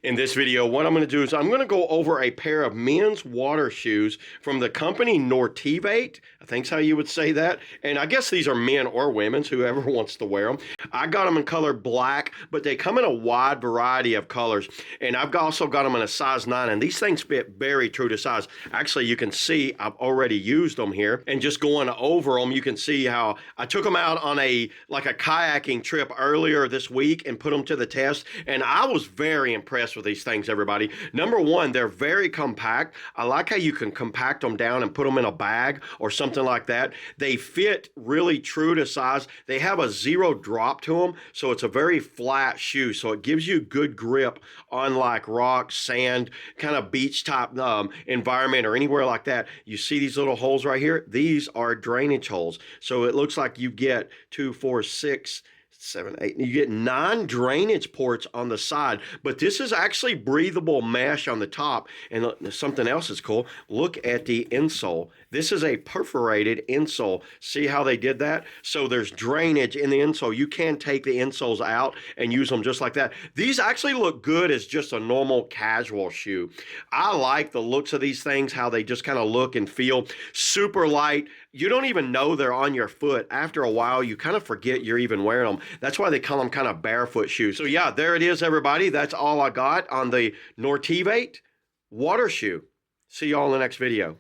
In this video, what I'm going to do is I'm going to go over a pair of men's water shoes from the company NORTIV. I think's how you would say that. And I guess these are men or women's, whoever wants to wear them. I got them in color black, but they come in a wide variety of colors. And I've also got them in a size 9, and these things fit very true to size. Actually, you can see I've already used them here. And just going over them, you can see how I took them out on a kayaking trip earlier this week and put them to the test. And I was very impressed with these things, everybody. Number one, they're very compact. I like how you can compact them down and put them in a bag or something like that. They fit really true to size. They have a 0 drop to them, so it's a very flat shoe, so it gives you good grip on like rock, sand, kind of beach type environment or anywhere like that. You see these little holes right here? These are drainage holes, so it looks like you get 2, 4, 6, 7, 8. You get 9 drainage ports on the side, but this is actually breathable mesh on the top. And something else is cool. Look at the insole. This is a perforated insole. See how they did that? So there's drainage in the insole. You can take the insoles out and use them just like that. These actually look good as just a normal casual shoe. I like the looks of these things, how they just kind of look and feel super light. You don't even know they're on your foot. After a while, you kind of forget you're even wearing them. That's why they call them kind of barefoot shoes. So yeah, there it is, everybody. That's all I got on the NORTIV water shoe. See y'all in the next video.